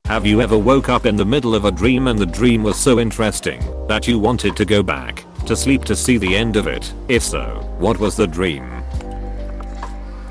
Have you ever woke up in the middle of a dream and the dream was so interesting that you wanted to go back to sleep to see the end of it? If so, what was the dream?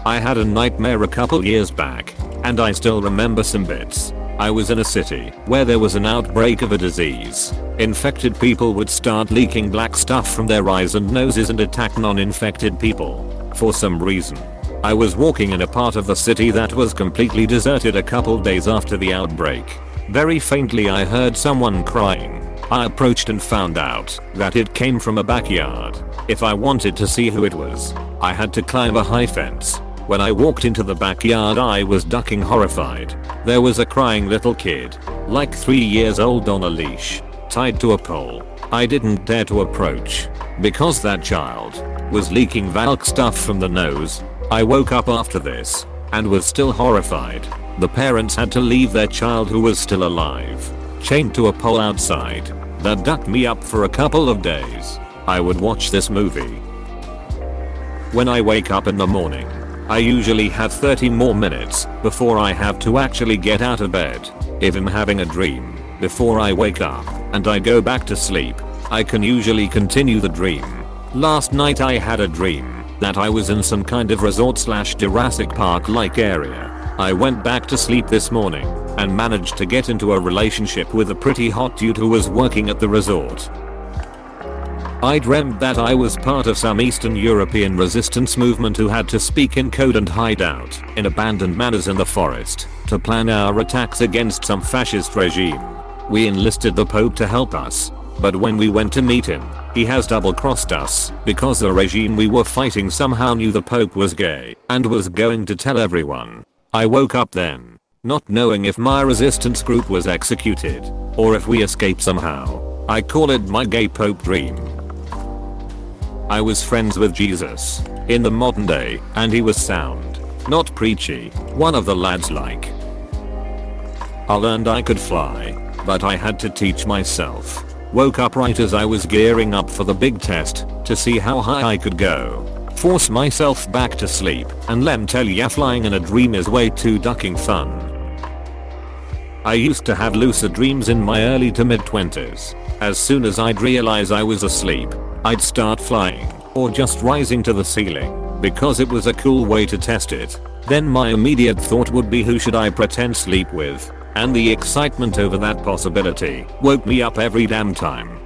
I had a nightmare a couple years back, and I still remember some bits. I was in a city where there was an outbreak of a disease. Infected people would start leaking black stuff from their eyes and noses and attack non-infected people. For some reason, I was walking in a part of the city that was completely deserted a couple days after the outbreak. Very faintly I heard someone crying. I approached and found out that it came from a backyard. If I wanted to see who it was, I had to climb a high fence. When I walked into the backyard I was ducking horrified. There was a crying little kid, like 3 years old on a leash, tied to a pole. I didn't dare to approach, because that child was leaking Valk stuff from the nose. I woke up after this, and was still horrified. The parents had to leave their child who was still alive, chained to a pole outside. That ducked me up for a couple of days. I would watch this movie. When I wake up in the morning, I usually have 30 more minutes before I have to actually get out of bed. If I'm having a dream before I wake up and I go back to sleep, I can usually continue the dream. Last night I had a dream that I was in some kind of resort / Jurassic Park like area. I went back to sleep this morning and managed to get into a relationship with a pretty hot dude who was working at the resort. I dreamt that I was part of some Eastern European resistance movement who had to speak in code and hide out in abandoned manors in the forest to plan our attacks against some fascist regime. We enlisted the Pope to help us, but when we went to meet him, he has double-crossed us because the regime we were fighting somehow knew the Pope was gay and was going to tell everyone. I woke up then, not knowing if my resistance group was executed or if we escaped somehow. I call it my gay Pope dream. I was friends with Jesus in the modern day and he was sound, not preachy, one of the lads like. I learned I could fly, but I had to teach myself. Woke up right as I was gearing up for the big test to see how high I could go. Force myself back to sleep and lem tell ya flying in a dream is way too ducking fun. I used to have lucid dreams in my early to mid 20s. As soon as I'd realize I was asleep, I'd start flying or just rising to the ceiling because it was a cool way to test it. Then my immediate thought would be who should I pretend sleep with, and the excitement over that possibility woke me up every damn time.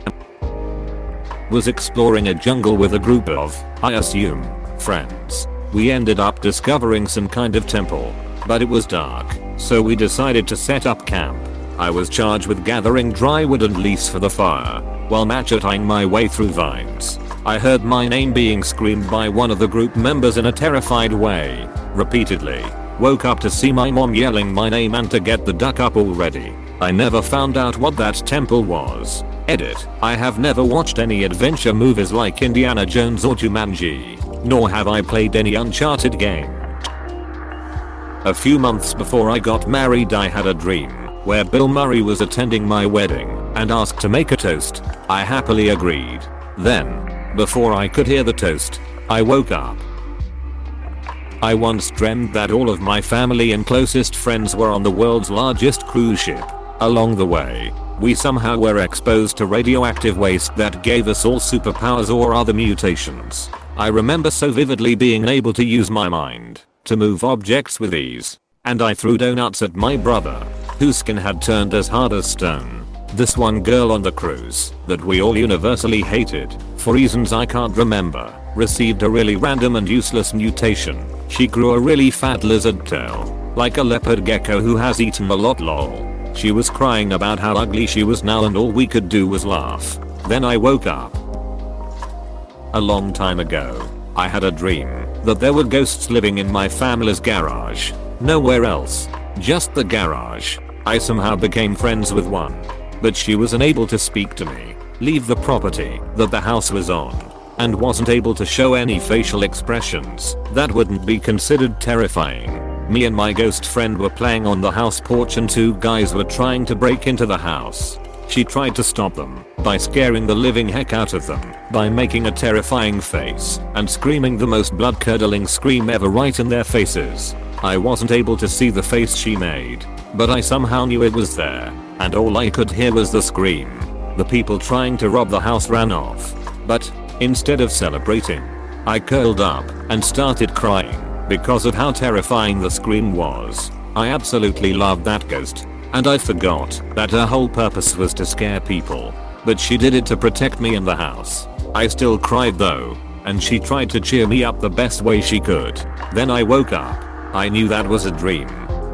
Was exploring a jungle with a group of, I assume, friends. We ended up discovering some kind of temple, but it was dark, so we decided to set up camp. I was charged with gathering dry wood and leaves for the fire, while macheting my way through vines. I heard my name being screamed by one of the group members in a terrified way, repeatedly. Woke up to see my mom yelling my name and to get the duck up already. I never found out what that temple was. Edit. I have never watched any adventure movies like Indiana Jones or Jumanji, nor have I played any Uncharted game. A few months before I got married I had a dream where Bill Murray was attending my wedding and asked to make a toast. I happily agreed. Then, before I could hear the toast, I woke up. I once dreamt that all of my family and closest friends were on the world's largest cruise ship. Along the way, we somehow were exposed to radioactive waste that gave us all superpowers or other mutations. I remember so vividly being able to use my mind to move objects with ease, and I threw donuts at my brother, whose skin had turned as hard as stone. This one girl on the cruise, that we all universally hated, for reasons I can't remember, received a really random and useless mutation. She grew a really fat lizard tail, like a leopard gecko who has eaten a lot lol. She was crying about how ugly she was now and all we could do was laugh. Then I woke up. A long time ago, I had a dream that there were ghosts living in my family's garage. Nowhere else, just the garage. I somehow became friends with one, but she was unable to speak to me, leave the property that the house was on, and wasn't able to show any facial expressions that wouldn't be considered terrifying. Me and my ghost friend were playing on the house porch and two guys were trying to break into the house. She tried to stop them by scaring the living heck out of them by making a terrifying face and screaming the most blood-curdling scream ever right in their faces. I wasn't able to see the face she made, but I somehow knew it was there, and all I could hear was the scream. The people trying to rob the house ran off. But instead of celebrating, I curled up and started crying because of how terrifying the scream was. I absolutely loved that ghost, and I forgot that her whole purpose was to scare people. But she did it to protect me and the house. I still cried though, and she tried to cheer me up the best way she could. Then I woke up. I knew that was a dream,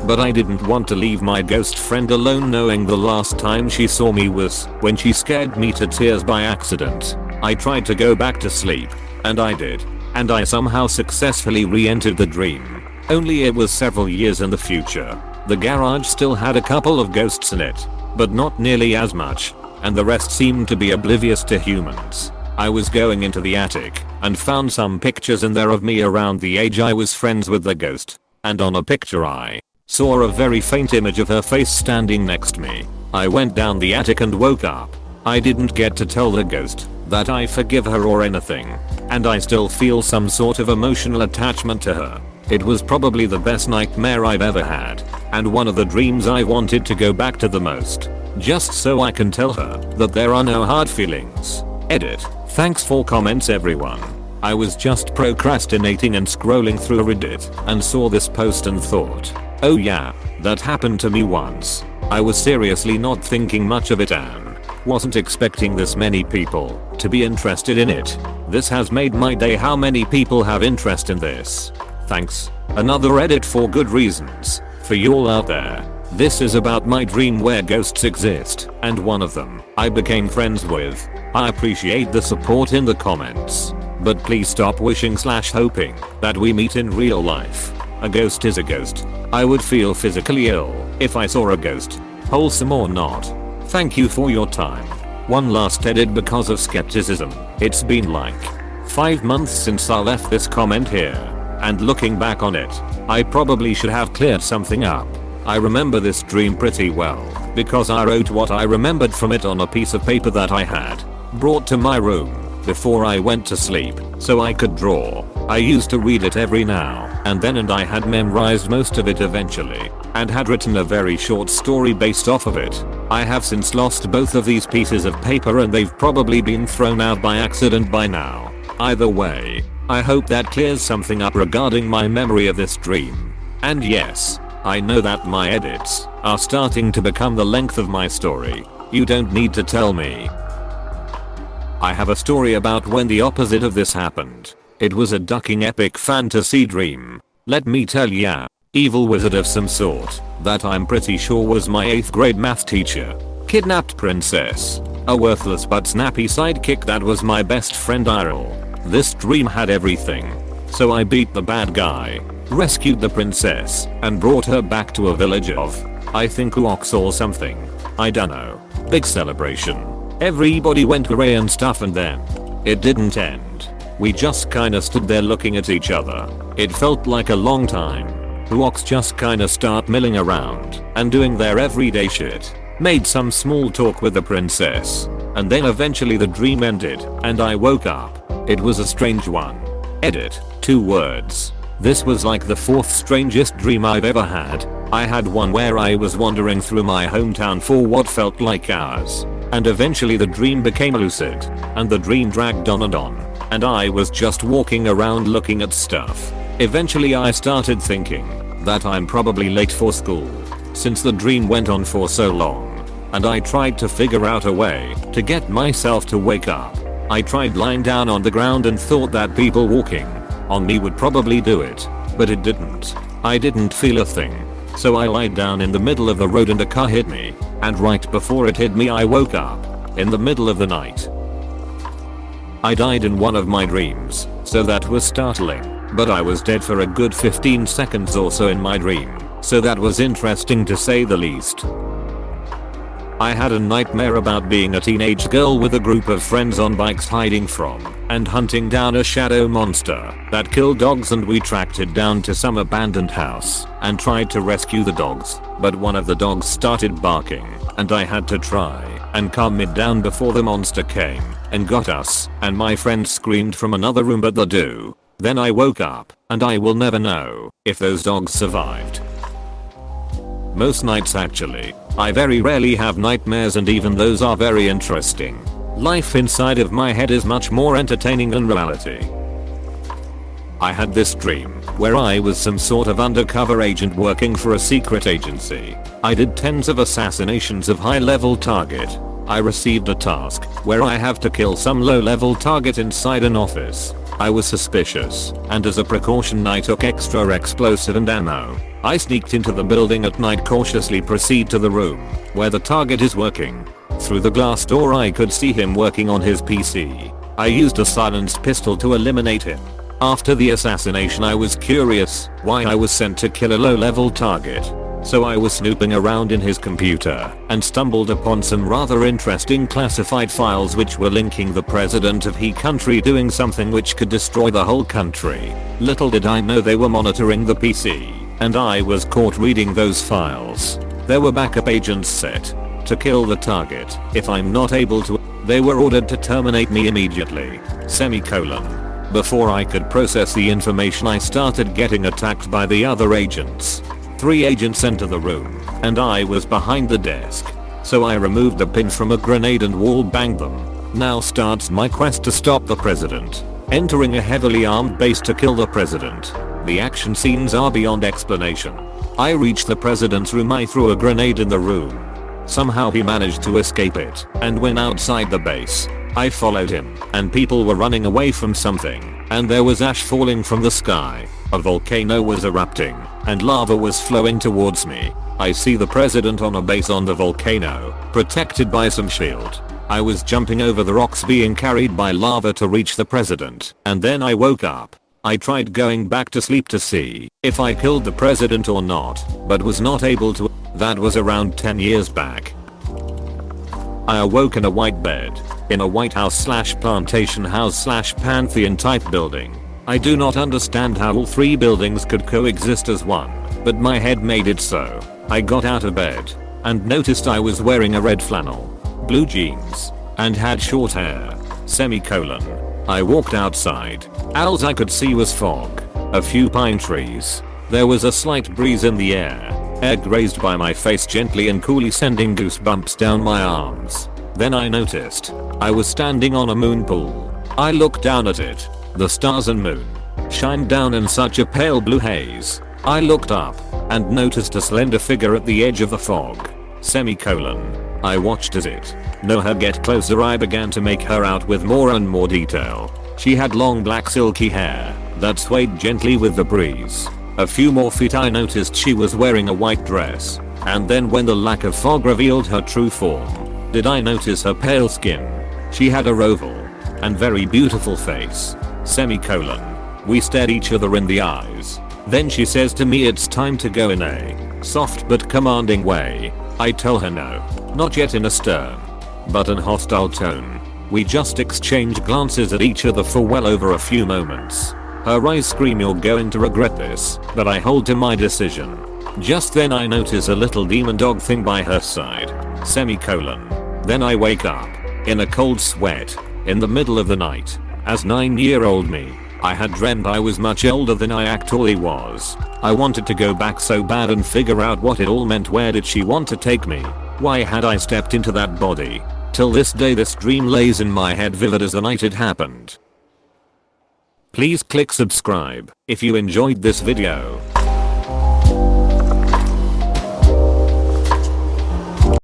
but I didn't want to leave my ghost friend alone, knowing the last time she saw me was when she scared me to tears by accident. I tried to go back to sleep, and I did, and I somehow successfully re-entered the dream. Only it was several years in the future. The garage still had a couple of ghosts in it, but not nearly as much, and the rest seemed to be oblivious to humans. I was going into the attic and found some pictures in there of me around the age I was friends with the ghost, and on a picture I saw a very faint image of her face standing next to me. I went down the attic and woke up. I didn't get to tell the ghost that I forgive her or anything, and I still feel some sort of emotional attachment to her. It was probably the best nightmare I've ever had, and one of the dreams I wanted to go back to the most, just so I can tell her that there are no hard feelings. Edit. Thanks for comments everyone. I was just procrastinating and scrolling through Reddit and saw this post and thought, oh yeah, that happened to me once. I was seriously not thinking much of it and wasn't expecting this many people to be interested in it. This has made my day how many people have interest in this. Thanks. Another edit for good reasons. For you all out there. This is about my dream where ghosts exist, and one of them I became friends with. I appreciate the support in the comments, but please stop wishing/hoping that we meet in real life. A ghost is a ghost. I would feel physically ill if I saw a ghost, wholesome or not. Thank you for your time. One last edit because of skepticism. It's been like 5 months since I left this comment here, and looking back on it, I probably should have cleared something up. I remember this dream pretty well because I wrote what I remembered from it on a piece of paper that I had brought to my room before I went to sleep so I could draw. I used to read it every now and then, and I had memorized most of it eventually and had written a very short story based off of it. I have since lost both of these pieces of paper and they've probably been thrown out by accident by now. Either way, I hope that clears something up regarding my memory of this dream. And yes, I know that my edits are starting to become the length of my story. You don't need to tell me. I have a story about when the opposite of this happened. It was a ducking epic fantasy dream. Let me tell ya, evil wizard of some sort that I'm pretty sure was my 8th grade math teacher kidnapped princess, a worthless but snappy sidekick that was my best friend Iril. This dream had everything. So I beat the bad guy, rescued the princess, and brought her back to a village of, I think, Uoks or something. I dunno. Big celebration. Everybody went hooray and stuff, and then it didn't end. We just kinda stood there looking at each other. It felt like a long time. Uoks just kinda start milling around and doing their everyday shit. Made some small talk with the princess, and then eventually the dream ended and I woke up. It was a strange one. Edit. 2 words. This was like the 4th strangest dream I've ever had. I had one where I was wandering through my hometown for what felt like hours, and eventually the dream became lucid, and the dream dragged on, and I was just walking around looking at stuff. Eventually I started thinking that I'm probably late for school, since the dream went on for so long, and I tried to figure out a way to get myself to wake up. I tried lying down on the ground and thought that people walking on me would probably do it, but it didn't. I didn't feel a thing. So I lied down in the middle of the road and a car hit me, and right before it hit me I woke up in the middle of the night. I died in one of my dreams, so that was startling, but I was dead for a good 15 seconds or so in my dream, so that was interesting to say the least. I had a nightmare about being a teenage girl with a group of friends on bikes hiding from and hunting down a shadow monster that killed dogs, and we tracked it down to some abandoned house and tried to rescue the dogs, but one of the dogs started barking and I had to try and calm it down before the monster came and got us, and my friend screamed from another room but the do. Then I woke up and I will never know if those dogs survived. Most nights actually. I very rarely have nightmares, and even those are very interesting. Life inside of my head is much more entertaining than reality. I had this dream where I was some sort of undercover agent working for a secret agency. I did tens of assassinations of high-level target. I received a task where I have to kill some low-level target inside an office. I was suspicious, and as a precaution I took extra explosive and ammo. I sneaked into the building at night, cautiously proceed to the room where the target is working. Through the glass door I could see him working on his PC. I used a silenced pistol to eliminate him. After the assassination I was curious why I was sent to kill a low-level target. So I was snooping around in his computer and stumbled upon some rather interesting classified files which were linking the president of he country doing something which could destroy the whole country. Little did I know they were monitoring the PC, and I was caught reading those files. There were backup agents set to kill the target. If I'm not able to, they were ordered to terminate me immediately. Before I could process the information I started getting attacked by the other agents. 3 agents enter the room, and I was behind the desk. So I removed the pin from a grenade and wall banged them. Now starts my quest to stop the president. Entering a heavily armed base to kill the president. The action scenes are beyond explanation. I reached the president's room, I threw a grenade in the room. Somehow he managed to escape it and went outside the base. I followed him, and people were running away from something, and there was ash falling from the sky. A volcano was erupting, and lava was flowing towards me. I see the president on a base on the volcano, protected by some shield. I was jumping over the rocks being carried by lava to reach the president, and then I woke up. I tried going back to sleep to see if I killed the president or not, but was not able to. That was around 10 years back. I awoke in a white bed, in a White House / plantation house / Pantheon type building. I do not understand how all 3 buildings could coexist as one, but my head made it so. I got out of bed and noticed I was wearing a red flannel, blue jeans, and had short hair. I walked outside. All I could see was fog, a few pine trees. There was a slight breeze in the air. Air grazed by my face gently and coolly, sending goosebumps down my arms. Then I noticed I was standing on a moon pool. I looked down at it. The stars and moon shined down in such a pale blue haze. I looked up and noticed a slender figure at the edge of the fog. I watched as it know her get closer. I began to make her out with more and more detail. She had long black silky hair that swayed gently with the breeze. A few more feet I noticed she was wearing a white dress, and then when the lack of fog revealed her true form, did I notice her pale skin. She had a oval and very beautiful face. We stared each other in the eyes. Then she says to me it's time to go, in a soft but commanding way. I tell her no, not yet, in a stern but an hostile tone. We just exchange glances at each other for well over a few moments. Her eyes scream, "You're going to regret this," but I hold to my decision. Just then I notice a little demon dog thing by her side. Then I wake up in a cold sweat in the middle of the night. As 9-year-old me, I had dreamt I was much older than I actually was. I wanted to go back so bad and figure out what it all meant. Where did she want to take me? Why had I stepped into that body? Till this day this dream lays in my head vivid as the night it happened. Please click subscribe if you enjoyed this video.